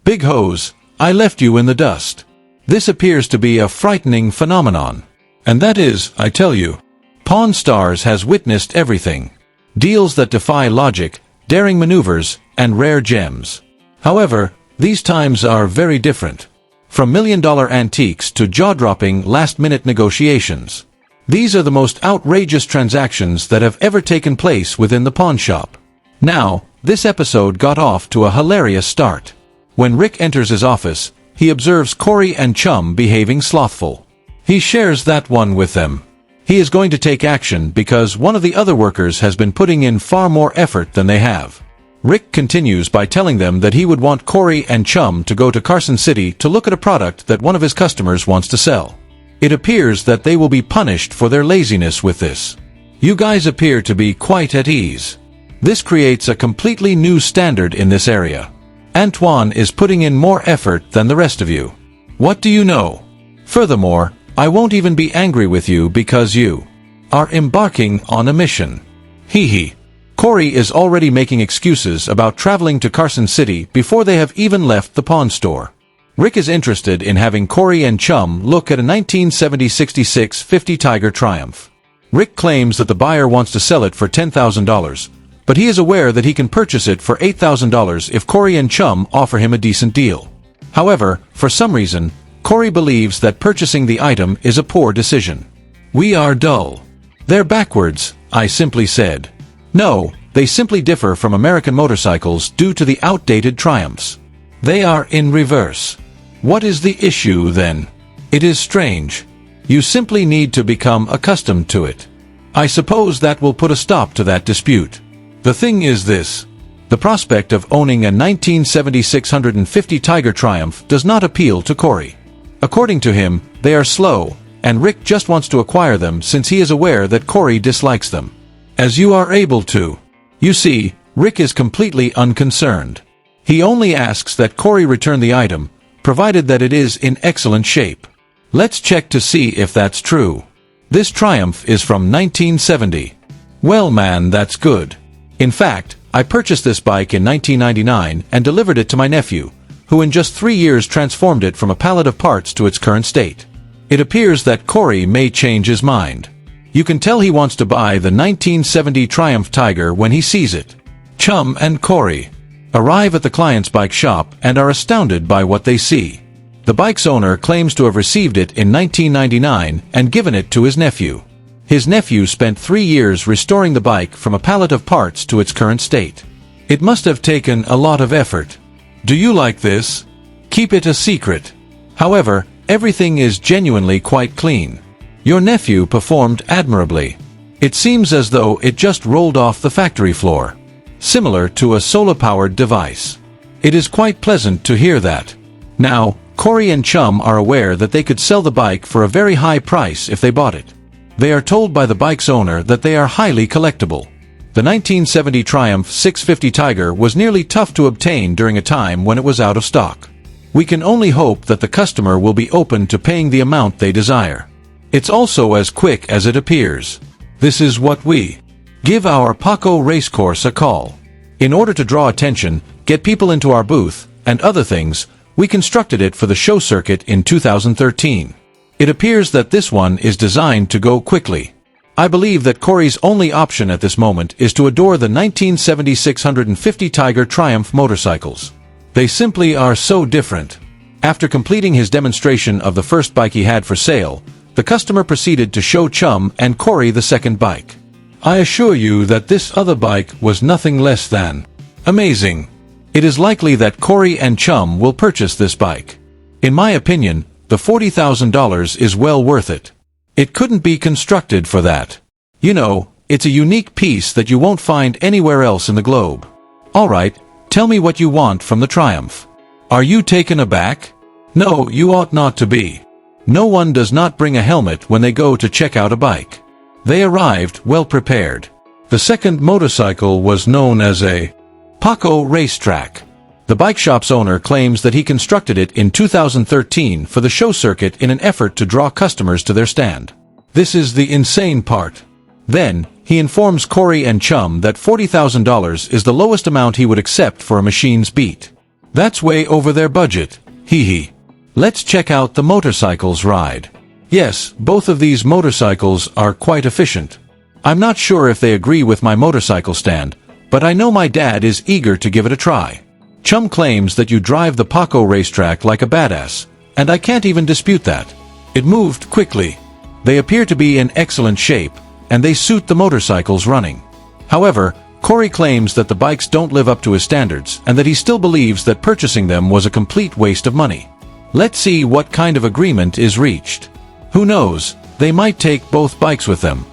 Big hose, I left you in the dust. This appears to be a frightening phenomenon. And that is, I tell you. Pawn Stars has witnessed everything. Deals that defy logic, daring maneuvers, and rare gems. However, these times are very different. From million-dollar antiques to jaw-dropping last-minute negotiations. These are the most outrageous transactions that have ever taken place within the pawn shop. Now, this episode got off to a hilarious start. When Rick enters his office, he observes Corey and Chum behaving slothful. He shares that one with them. He is going to take action because one of the other workers has been putting in far more effort than they have. Rick continues by telling them that he would want Corey and Chum to go to Carson City to look at a product that one of his customers wants to sell. It appears that they will be punished for their laziness with this. You guys appear to be quite at ease. This creates a completely new standard in this area. Antoine is putting in more effort than the rest of you. What do you know? Furthermore, I won't even be angry with you because you are embarking on a mission. Hee hee. Corey is already making excuses about traveling to Carson City before they have even left the pawn store. Rick is interested in having Corey and Chum look at a 1970-66 50 Tiger Triumph. Rick claims that the buyer wants to sell it for $10,000, but he is aware that he can purchase it for $8,000 if Corey and Chum offer him a decent deal. However, for some reason, Corey believes that purchasing the item is a poor decision. We are dull. They're backwards, I simply said. No, they simply differ from American motorcycles due to the outdated Triumphs. They are in reverse. What is the issue then? It is strange. You simply need to become accustomed to it. I suppose that will put a stop to that dispute. The thing is this. The prospect of owning a 1970-650 Tiger Triumph does not appeal to Corey. According to him, they are slow, and Rick just wants to acquire them since he is aware that Corey dislikes them. As you are able to. You see, Rick is completely unconcerned. He only asks that Corey return the item, provided that it is in excellent shape. Let's check to see if that's true. This Triumph is from 1970. Well man, that's good. In fact, I purchased this bike in 1999 and delivered it to my nephew, who in just 3 years transformed it from a pallet of parts to its current state. It appears that Corey may change his mind. You can tell he wants to buy the 1970 Triumph Tiger when he sees it. Chum and Corey arrive at the client's bike shop and are astounded by what they see. The bike's owner claims to have received it in 1999 and given it to his nephew. His nephew spent 3 years restoring the bike from a pallet of parts to its current state. It must have taken a lot of effort. Do you like this? Keep it a secret. However, everything is genuinely quite clean. Your nephew performed admirably. It seems as though it just rolled off the factory floor. Similar to a solar-powered device. It is quite pleasant to hear that. Now, Corey and Chum are aware that they could sell the bike for a very high price if they bought it. They are told by the bike's owner that they are highly collectible. The 1970 Triumph 650 Tiger was nearly tough to obtain during a time when it was out of stock. We can only hope that the customer will be open to paying the amount they desire. It's also as quick as it appears. This is what we give our Paco racecourse a call. In order to draw attention, get people into our booth, and other things, we constructed it for the show circuit in 2013. It appears that this one is designed to go quickly. I believe that Corey's only option at this moment is to adore the 1970 650 Tiger Triumph motorcycles. They simply are so different. After completing his demonstration of the first bike he had for sale, the customer proceeded to show Chum and Corey the second bike. I assure you that this other bike was nothing less than amazing. It is likely that Corey and Chum will purchase this bike. In my opinion, the $40,000 is well worth it. It couldn't be constructed for that. You know, it's a unique piece that you won't find anywhere else in the globe. Alright, tell me what you want from the Triumph. Are you taken aback? No, you ought not to be. No one does not bring a helmet when they go to check out a bike. They arrived well prepared. The second motorcycle was known as a Paco racetrack. The bike shop's owner claims that he constructed it in 2013 for the show circuit in an effort to draw customers to their stand. This is the insane part. Then, he informs Corey and Chum that $40,000 is the lowest amount he would accept for a machine's beat. That's way over their budget, hee hee. Let's check out the motorcycles ride. Yes, both of these motorcycles are quite efficient. I'm not sure if they agree with my motorcycle stand, but I know my dad is eager to give it a try. Chum claims that you drive the Paco racetrack like a badass, and I can't even dispute that. It moved quickly. They appear to be in excellent shape, and they suit the motorcycles running. However, Corey claims that the bikes don't live up to his standards and that he still believes that purchasing them was a complete waste of money. Let's see what kind of agreement is reached. Who knows, they might take both bikes with them.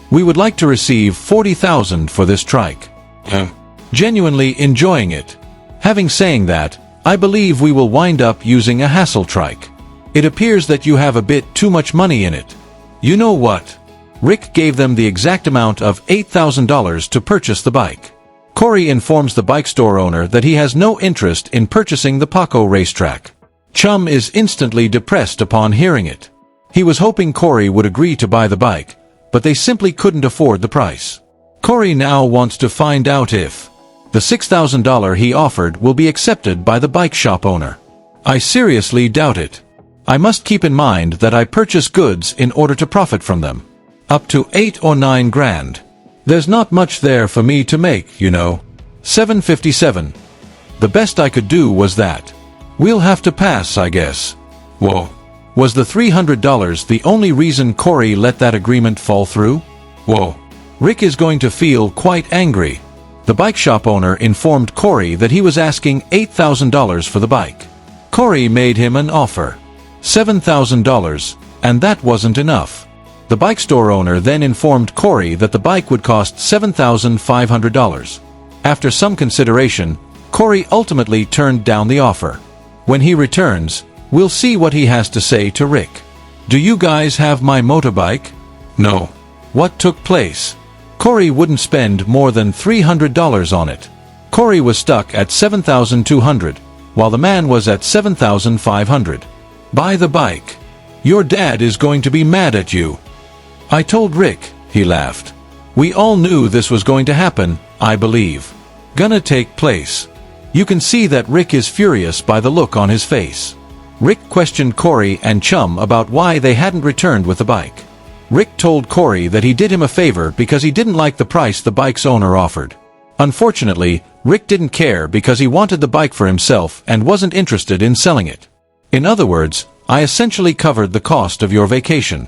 We would like to receive $40,000 for this trike. Genuinely enjoying it. Having saying that, I believe we will wind up using a hassle trike. It appears that you have a bit too much money in it. You know what? Rick gave them the exact amount of $8,000 to purchase the bike. Corey informs the bike store owner that he has no interest in purchasing the Paco racetrack. Chum is instantly depressed upon hearing it. He was hoping Corey would agree to buy the bike, but they simply couldn't afford the price. Corey now wants to find out if the $6,000 he offered will be accepted by the bike shop owner. I seriously doubt it. I must keep in mind that I purchase goods in order to profit from them. Up to 8 or 9 grand. There's not much there for me to make, you know. $757. The best I could do was that. We'll have to pass, I guess. Whoa. Was the $300 the only reason Corey let that agreement fall through? Whoa. Rick is going to feel quite angry. The bike shop owner informed Corey that he was asking $8,000 for the bike. Corey made him an offer. $7,000, and that wasn't enough. The bike store owner then informed Corey that the bike would cost $7,500. After some consideration, Corey ultimately turned down the offer. When he returns, we'll see what he has to say to Rick. Do you guys have my motorbike? No. What took place? Corey wouldn't spend more than $300 on it. Corey was stuck at $7,200, while the man was at $7,500. Buy the bike. Your dad is going to be mad at you. I told Rick, he laughed. We all knew this was going to happen, I believe. Gonna take place. You can see that Rick is furious by the look on his face. Rick questioned Corey and Chum about why they hadn't returned with the bike. Rick told Corey that he did him a favor because he didn't like the price the bike's owner offered. Unfortunately, Rick didn't care because he wanted the bike for himself and wasn't interested in selling it. In other words, I essentially covered the cost of your vacation.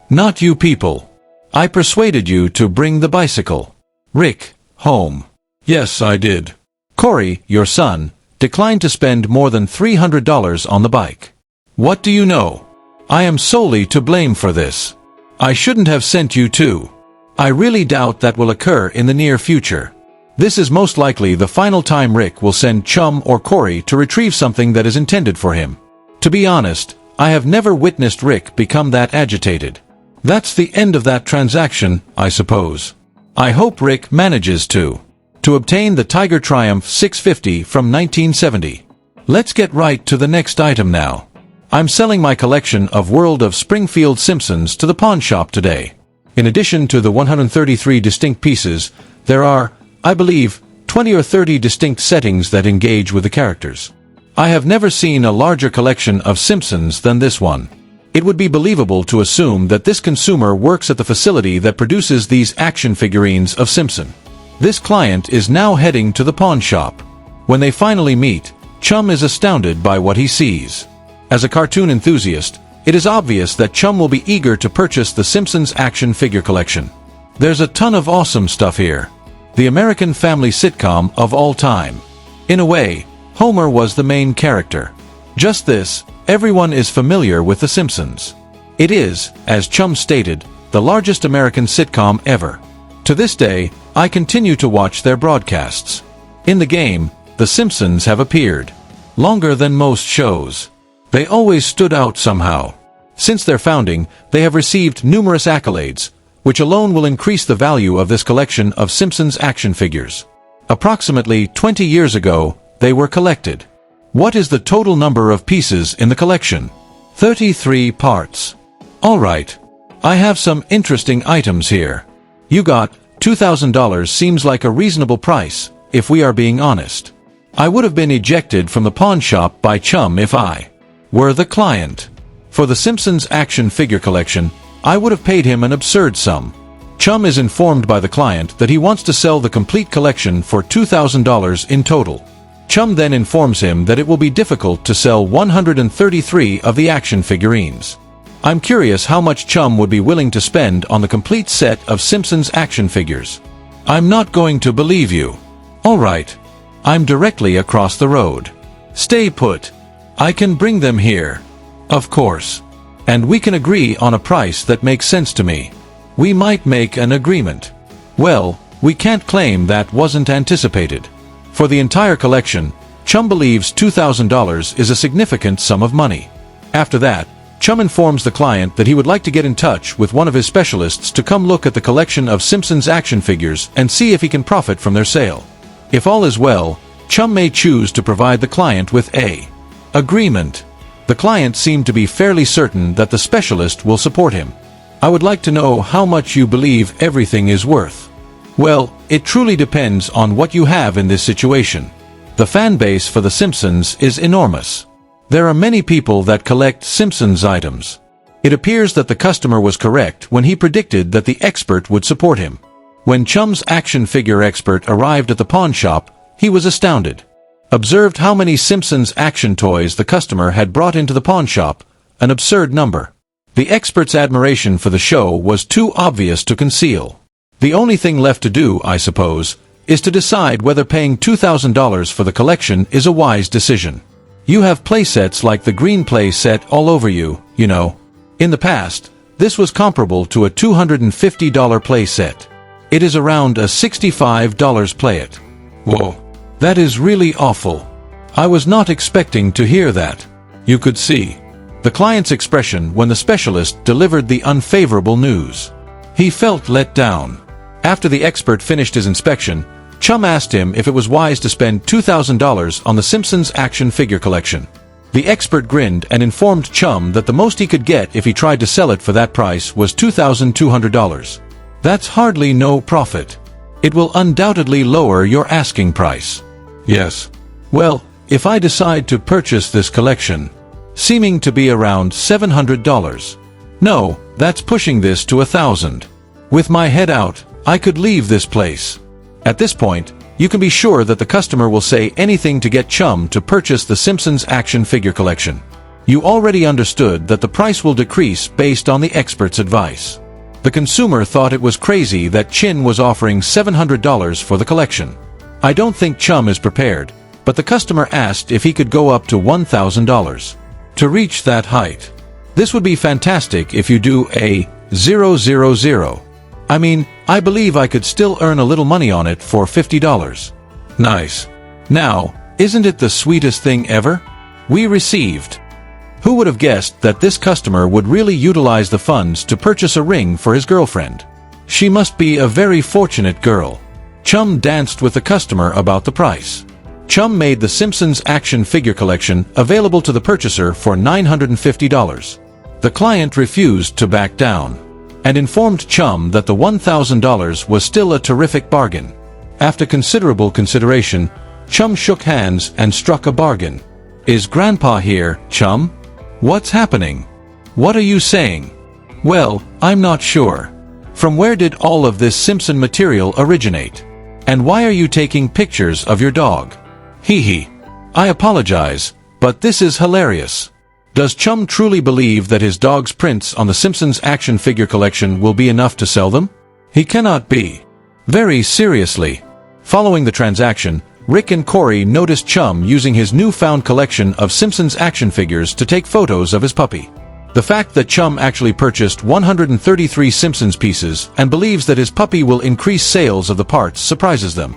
Not you people. I persuaded you to bring the bicycle. Rick, home. Yes, I did. Corey, your son, declined to spend more than $300 on the bike. What do you know? I am solely to blame for this. I shouldn't have sent you to. I really doubt that will occur in the near future. This is most likely the final time Rick will send Chum or Corey to retrieve something that is intended for him. To be honest, I have never witnessed Rick become that agitated. That's the end of that transaction, I suppose. I hope Rick manages to obtain the Tiger Triumph 650 from 1970. Let's get right to the next item now. I'm selling my collection of World of Springfield Simpsons to the pawn shop today. In addition to the 133 distinct pieces, there are, I believe, 20 or 30 distinct settings that engage with the characters. I have never seen a larger collection of Simpsons than this one. It would be believable to assume that this consumer works at the facility that produces these action figurines of Simpson. This client is now heading to the pawn shop. When they finally meet, Chum is astounded by what he sees. As a cartoon enthusiast, it is obvious that Chum will be eager to purchase the Simpsons action figure collection. There's a ton of awesome stuff here. The American family sitcom of all time. In a way, Homer was the main character. Just this, everyone is familiar with The Simpsons. It is, as Chum stated, the largest American sitcom ever. To this day, I continue to watch their broadcasts. In the game, The Simpsons have appeared. Longer than most shows. They always stood out somehow. Since their founding, they have received numerous accolades, which alone will increase the value of this collection of Simpsons action figures. Approximately 20 years ago, they were collected. What is the total number of pieces in the collection? 33 parts. Alright. I have some interesting items here. You got $2,000 seems like a reasonable price, if we are being honest. I would have been ejected from the pawn shop by Chum if I were the client. For the Simpsons action figure collection, I would have paid him an absurd sum. Chum is informed by the client that he wants to sell the complete collection for $2,000 in total. Chum then informs him that it will be difficult to sell 133 of the action figurines. I'm curious how much Chum would be willing to spend on the complete set of Simpsons action figures. I'm not going to believe you. All right. I'm directly across the road. Stay put. I can bring them here. Of course. And we can agree on a price that makes sense to me. We might make an agreement. Well, we can't claim that wasn't anticipated. For the entire collection, Chum believes $2,000 is a significant sum of money. After that, Chum informs the client that he would like to get in touch with one of his specialists to come look at the collection of Simpsons action figures and see if he can profit from their sale. If all is well, Chum may choose to provide the client with an agreement. The client seemed to be fairly certain that the specialist will support him. I would like to know how much you believe everything is worth. Well, it truly depends on what you have in this situation. The fan base for The Simpsons is enormous. There are many people that collect Simpsons items. It appears that the customer was correct when he predicted that the expert would support him. When Chum's action figure expert arrived at the pawn shop, he was astounded. Observed how many Simpsons action toys the customer had brought into the pawn shop, an absurd number. The expert's admiration for the show was too obvious to conceal. The only thing left to do, I suppose, is to decide whether paying $2,000 for the collection is a wise decision. You have playsets like the green play set all over you, you know. In the past, this was comparable to a $250 playset. It is around a $65 play-it. Whoa, that is really awful. I was not expecting to hear that. You could see the client's expression when the specialist delivered the unfavorable news. He felt let down. After the expert finished his inspection, Chum asked him if it was wise to spend $2,000 on the Simpsons action figure collection. The expert grinned and informed Chum that the most he could get if he tried to sell it for that price was $2,200. That's hardly no profit. It will undoubtedly lower your asking price. Yes. Well, if I decide to purchase this collection, seeming to be around $700. No, that's pushing this to $1,000. With my head out, I could leave this place. At this point, you can be sure that the customer will say anything to get Chum to purchase the Simpsons action figure collection. You already understood that the price will decrease based on the expert's advice. The consumer thought it was crazy that Chin was offering $700 for the collection. I don't think Chum is prepared, but the customer asked if he could go up to $1,000. To reach that height. This would be fantastic if you do a 000. I mean, I believe I could still earn a little money on it for $50. Nice. Now, isn't it the sweetest thing ever? We received. Who would have guessed that this customer would really utilize the funds to purchase a ring for his girlfriend? She must be a very fortunate girl. Chum danced with the customer about the price. Chum made the Simpsons action figure collection available to the purchaser for $950. The client refused to back down and informed Chum that the $1,000 was still a terrific bargain. After considerable consideration, Chum shook hands and struck a bargain. Is Grandpa here, Chum? What's happening? What are you saying? Well, I'm not sure. From where did all of this Simpson material originate? And why are you taking pictures of your dog? Hee hee. I apologize, but this is hilarious. Does Chum truly believe that his dog's prints on the Simpsons action figure collection will be enough to sell them? He cannot be. Very seriously. Following the transaction, Rick and Corey noticed Chum using his newfound collection of Simpsons action figures to take photos of his puppy. The fact that Chum actually purchased 133 Simpsons pieces and believes that his puppy will increase sales of the parts surprises them.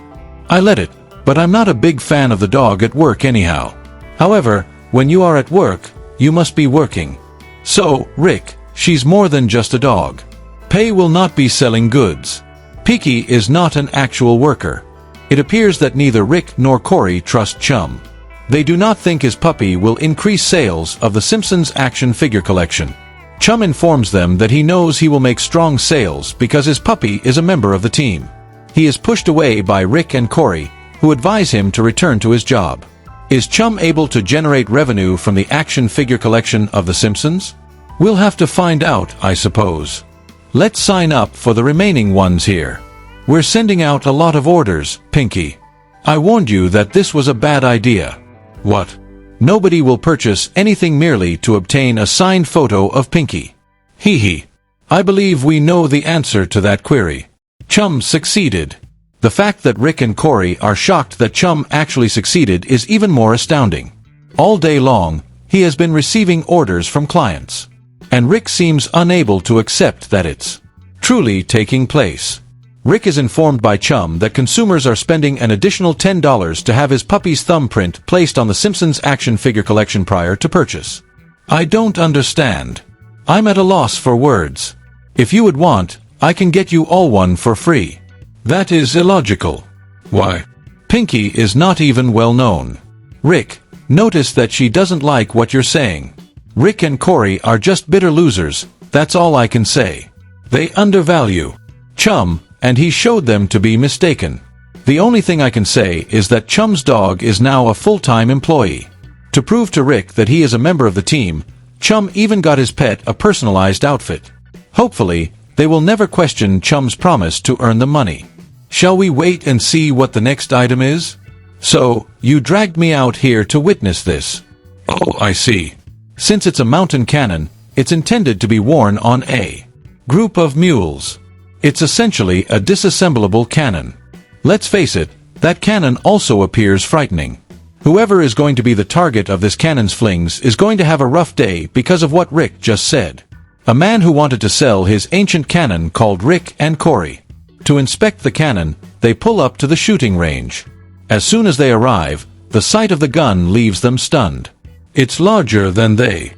I let it, but I'm not a big fan of the dog at work anyhow. However, when you are at work, you must be working. So, Rick, she's more than just a dog. Pay will not be selling goods. Peaky is not an actual worker. It appears that neither Rick nor Corey trust Chum. They do not think his puppy will increase sales of the Simpsons action figure collection. Chum informs them that he knows he will make strong sales because his puppy is a member of the team. He is pushed away by Rick and Corey, who advise him to return to his job. Is Chum able to generate revenue from the action figure collection of The Simpsons? We'll have to find out, I suppose. Let's sign up for the remaining ones here. We're sending out a lot of orders, Pinky. I warned you that this was a bad idea. What? Nobody will purchase anything merely to obtain a signed photo of Pinky. Hee hee. I believe we know the answer to that query. Chum succeeded. The fact that Rick and Corey are shocked that Chum actually succeeded is even more astounding. All day long, he has been receiving orders from clients. And Rick seems unable to accept that it's truly taking place. Rick is informed by Chum that consumers are spending an additional $10 to have his puppy's thumbprint placed on the Simpsons action figure collection prior to purchase. I don't understand. I'm at a loss for words. If you would want, I can get you all one for free. That is illogical. Why? Pinky is not even well known. Rick, notice that she doesn't like what you're saying. Rick and Corey are just bitter losers, that's all I can say. They undervalue Chum, and he showed them to be mistaken. The only thing I can say is that Chum's dog is now a full-time employee. To prove to Rick that he is a member of the team, Chum even got his pet a personalized outfit. Hopefully, they will never question Chum's promise to earn the money. Shall we wait and see what the next item is? So, you dragged me out here to witness this. Oh, I see. Since it's a mountain cannon, it's intended to be worn on a group of mules. It's essentially a disassemblable cannon. Let's face it, that cannon also appears frightening. Whoever is going to be the target of this cannon's flings is going to have a rough day because of what Rick just said. A man who wanted to sell his ancient cannon called Rick and Corey. To inspect the cannon, they pull up to the shooting range. As soon as they arrive, the sight of the gun leaves them stunned. It's larger than they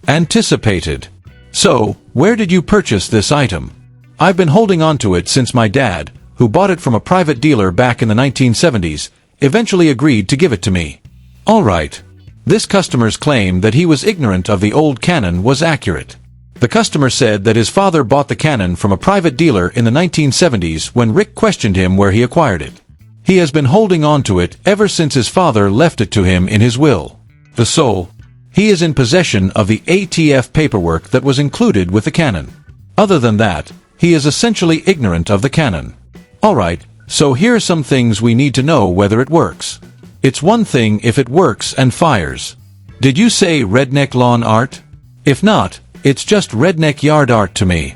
anticipated. So, where did you purchase this item? I've been holding on to it since my dad, who bought it from a private dealer back in the 1970s, eventually agreed to give it to me. All right. This customer's claim that he was ignorant of the old cannon was accurate. The customer said that his father bought the cannon from a private dealer in the 1970s when Rick questioned him where he acquired it. He has been holding on to it ever since his father left it to him in his will. The soul. He is in possession of the ATF paperwork that was included with the cannon. Other than that, he is essentially ignorant of the cannon. Alright, so here are some things we need to know whether it works. It's one thing if it works and fires. Did you say redneck lawn art? If not, it's just redneck yard art to me.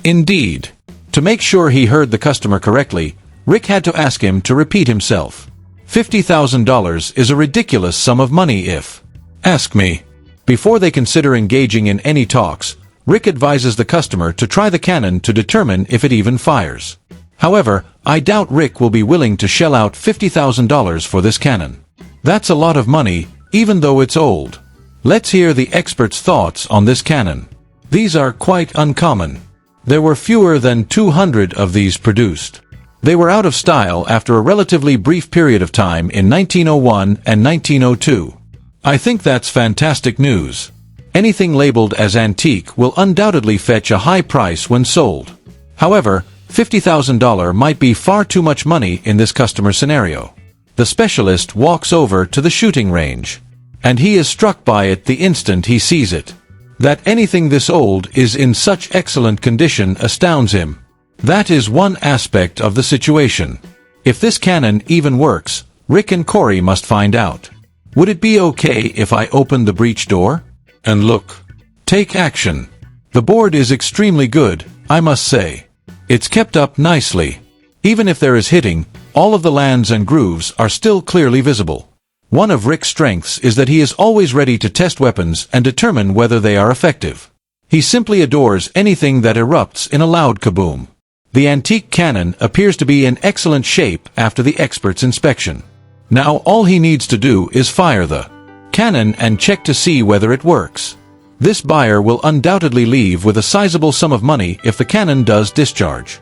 Indeed. To make sure he heard the customer correctly, Rick had to ask him to repeat himself. $50,000 is a ridiculous sum of money if ask me. Before they consider engaging in any talks, Rick advises the customer to try the cannon to determine if it even fires. However, I doubt Rick will be willing to shell out $50,000 for this cannon. That's a lot of money, even though it's old. Let's hear the experts' thoughts on this cannon. These are quite uncommon. There were fewer than 200 of these produced. They were out of style after a relatively brief period of time in 1901 and 1902. I think that's fantastic news. Anything labeled as antique will undoubtedly fetch a high price when sold. However, $50,000 might be far too much money in this customer scenario. The specialist walks over to the shooting range, and he is struck by it the instant he sees it. That anything this old is in such excellent condition astounds him. That is one aspect of the situation. If this cannon even works, Rick and Corey must find out. Would it be okay if I open the breech door? And look. Take action. The board is extremely good, I must say. It's kept up nicely. Even if there is hitting, all of the lands and grooves are still clearly visible. One of Rick's strengths is that he is always ready to test weapons and determine whether they are effective. He simply adores anything that erupts in a loud kaboom. The antique cannon appears to be in excellent shape after the expert's inspection. Now all he needs to do is fire the cannon and check to see whether it works. This buyer will undoubtedly leave with a sizable sum of money if the cannon does discharge.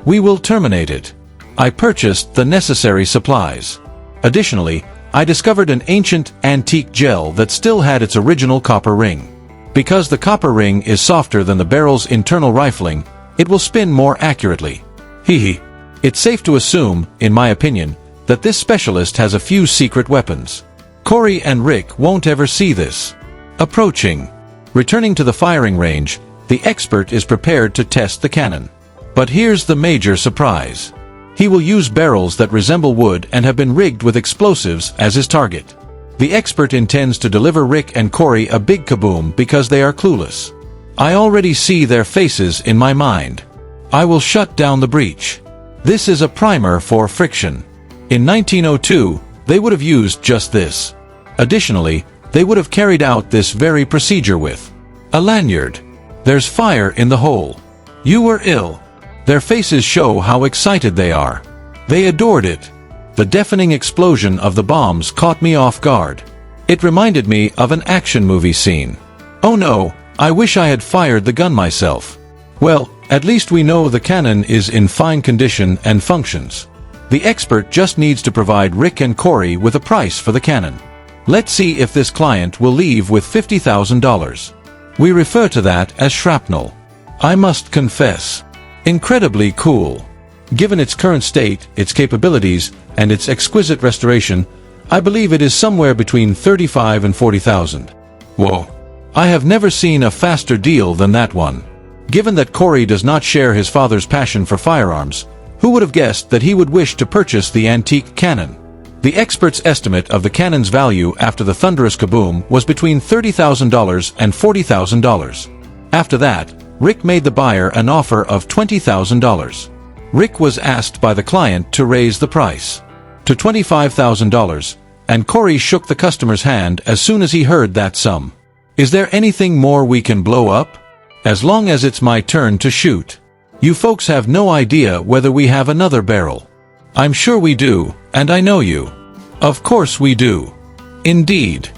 We will terminate it. I purchased the necessary supplies. Additionally, I discovered an ancient, antique gel that still had its original copper ring. Because the copper ring is softer than the barrel's internal rifling, it will spin more accurately. It's safe to assume, in my opinion, that this specialist has a few secret weapons. Corey and Rick won't ever see this. Approaching. Returning to the firing range, the expert is prepared to test the cannon. But here's the major surprise. He will use barrels that resemble wood and have been rigged with explosives as his target. The expert intends to deliver Rick and Corey a big kaboom because they are clueless. I already see their faces in my mind. I will shut down the breach. This is a primer for friction. In 1902, they would have used just this. Additionally, they would have carried out this very procedure with a lanyard. There's fire in the hole. You were ill. Their faces show how excited they are. They adored it. The deafening explosion of the bombs caught me off guard. It reminded me of an action movie scene. Oh no, I wish I had fired the gun myself. Well, at least we know the cannon is in fine condition and functions. The expert just needs to provide Rick and Corey with a price for the cannon. Let's see if this client will leave with $50,000. We refer to that as shrapnel. I must confess, incredibly cool. Given its current state, its capabilities, and its exquisite restoration, I believe it is somewhere between $35,000 and $40,000. Whoa. I have never seen a faster deal than that one. Given that Corey does not share his father's passion for firearms, who would have guessed that he would wish to purchase the antique cannon? The expert's estimate of the cannon's value after the thunderous kaboom was between $30,000 and $40,000. After that, Rick made the buyer an offer of $20,000. Rick was asked by the client to raise the price to $25,000, and Corey shook the customer's hand as soon as he heard that sum. Is there anything more we can blow up? As long as it's my turn to shoot. You folks have no idea whether we have another barrel. I'm sure we do, and I know you. Of course we do. Indeed.